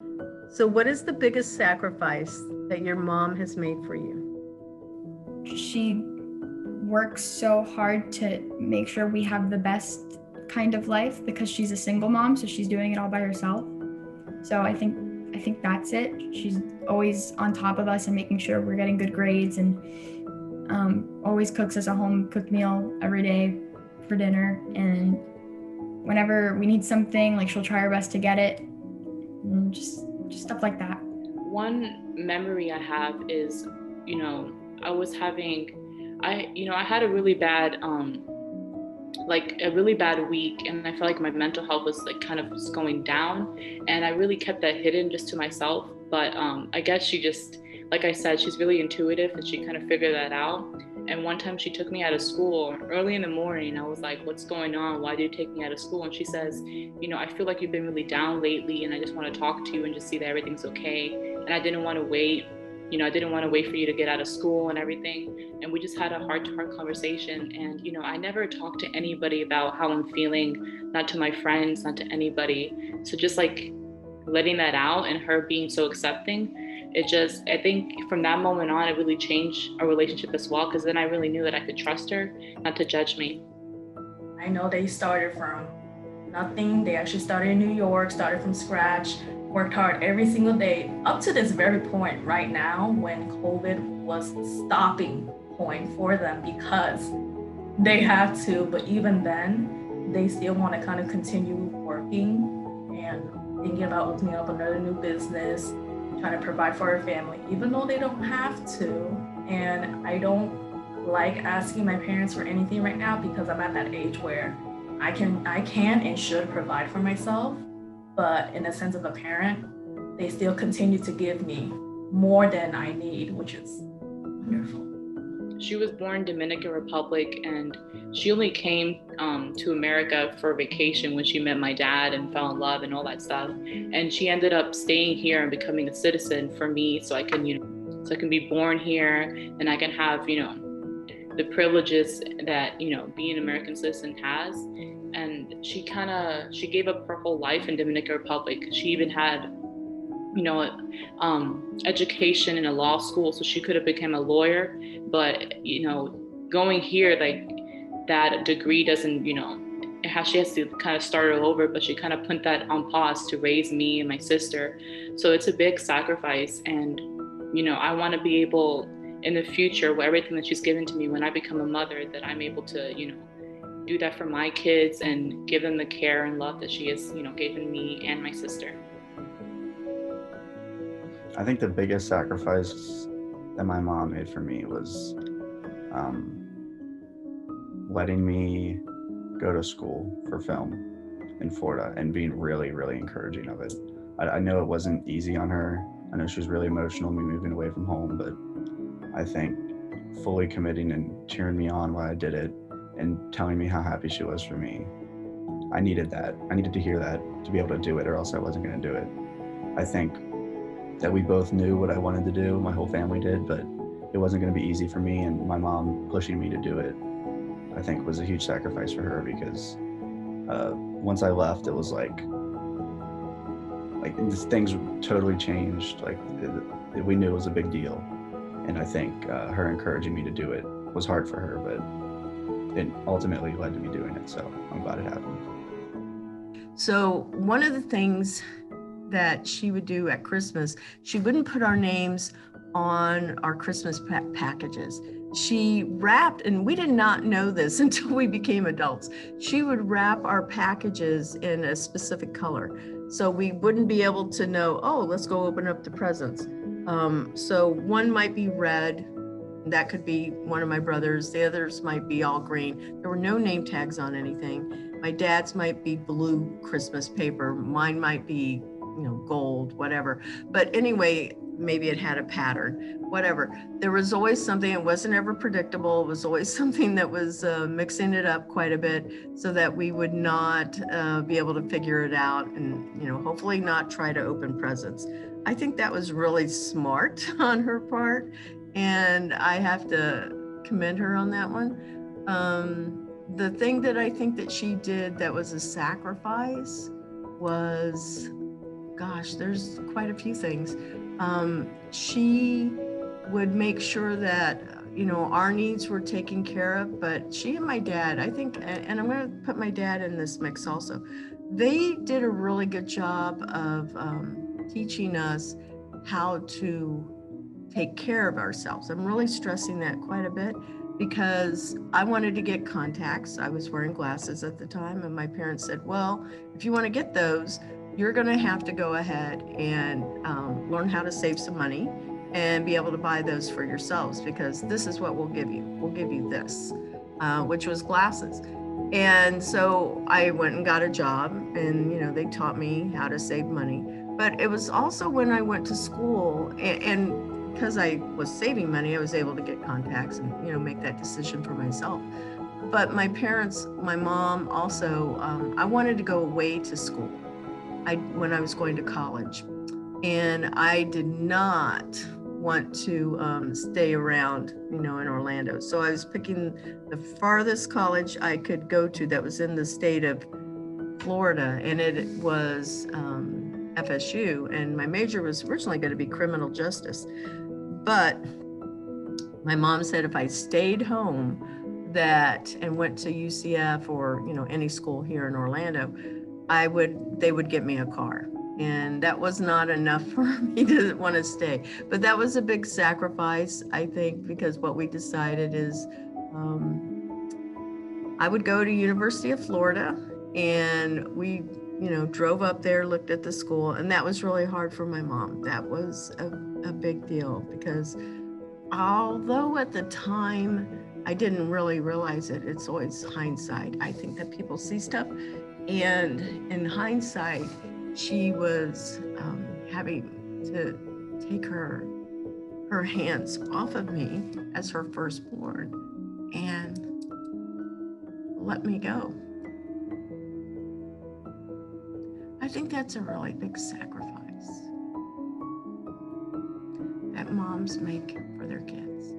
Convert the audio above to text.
So what is the biggest sacrifice that your mom has made for you? She works so hard to make sure we have the best kind of life because she's a single mom, so she's doing it all by herself. So I think that's it. She's always on top of us and making sure we're getting good grades, and always cooks us a home cooked meal every day for dinner. And whenever we need something, like she'll try her best to get it, and just stuff like that. One memory I have is, I was I had a really bad, like a really bad week, and I felt like my mental health was like kind of just going down, and I really kept that hidden just to myself. But I guess she just, like I said, she's really intuitive, and she kind of figured that out. And one time she took me out of school early in the morning. I was like, what's going on? Why do you take me out of school? And she says, I feel like you've been really down lately, and I just want to talk to you and just see that everything's okay. And I didn't want to wait. I didn't want to wait for you to get out of school and everything. And we just had a heart to heart conversation. And, I never talked to anybody about how I'm feeling, not to my friends, not to anybody. So just like letting that out and her being so accepting, I think from that moment on, it really changed our relationship as well. Cause then I really knew that I could trust her not to judge me. I know they started from nothing. They actually started in New York, started from scratch, worked hard every single day up to this very point right now when COVID was the stopping point for them because they had to. But even then, they still want to kind of continue working and thinking about opening up another new business, trying to provide for our family, even though they don't have to. And I don't like asking my parents for anything right now because I'm at that age where I can and should provide for myself. But in the sense of a parent, they still continue to give me more than I need, which is wonderful. She was born Dominican Republic, and she only came to America for vacation when she met my dad and fell in love and all that stuff. And she ended up staying here and becoming a citizen for me, so I can, so I can be born here and I can have, the privileges that being an American citizen has. And she gave up her whole life in Dominican Republic. She even had education in a law school, so she could have become a lawyer. But going here, like that degree doesn't, she has to kind of start all over. But she kind of put that on pause to raise me and my sister. So it's a big sacrifice, and I want to be able in the future, with everything that she's given to me, when I become a mother, that I'm able to, do that for my kids and give them the care and love that she has, given me and my sister. I think the biggest sacrifice that my mom made for me was letting me go to school for film in Florida and being really, really encouraging of it. I know it wasn't easy on her. I know she was really emotional me moving away from home, but I think fully committing and cheering me on while I did it and telling me how happy she was for me, I needed that. I needed to hear that to be able to do it, or else I wasn't going to do it. I think that we both knew what I wanted to do, my whole family did, but it wasn't going to be easy for me, and my mom pushing me to do it, I think was a huge sacrifice for her, because once I left, it was like things totally changed. We knew it was a big deal, and I think her encouraging me to do it was hard for her, but it ultimately led to me doing it, so I'm glad it happened. So one of the things that she would do at Christmas, she wouldn't put our names on our Christmas packages. She wrapped, and we did not know this until we became adults, she would wrap our packages in a specific color. So we wouldn't be able to know, oh, let's go open up the presents. So one might be red. That could be one of my brothers. The others might be all green. There were no name tags on anything. My dad's might be blue Christmas paper. Mine might be, gold, whatever. But anyway, maybe it had a pattern, whatever. There was always something. It wasn't ever predictable. It was always something that was mixing it up quite a bit so that we would not be able to figure it out and, hopefully not try to open presents. I think that was really smart on her part. And I have to commend her on that one. The thing that I think that she did that was a sacrifice was gosh, there's quite a few things. She would make sure that, our needs were taken care of, but she and my dad, I think, and I'm going to put my dad in this mix also, they did a really good job of teaching us how to take care of ourselves. I'm really stressing that quite a bit because I wanted to get contacts. I was wearing glasses at the time, and my parents said, well, if you want to get those, you're going to have to go ahead and learn how to save some money and be able to buy those for yourselves, because this is what we'll give you. We'll give you this, which was glasses. And so I went and got a job, and they taught me how to save money. But it was also when I went to school, and because I was saving money, I was able to get contacts and make that decision for myself. But my parents, my mom also, I wanted to go away to school when I was going to college, and I did not want to stay around, in Orlando. So I was picking the farthest college I could go to that was in the state of Florida, and it was FSU, and my major was originally going to be criminal justice. But my mom said if I stayed home and went to UCF or, any school here in Orlando, they would get me a car. And that was not enough for me to want to stay. But that was a big sacrifice, I think, because what we decided is I would go to University of Florida, and we, drove up there, looked at the school, and that was really hard for my mom. That was a big deal because although at the time I didn't really realize it, it's always hindsight. I think that people see stuff, and in hindsight, she was having to take her hands off of me as her firstborn and let me go. I think that's a really big sacrifice that moms make for their kids.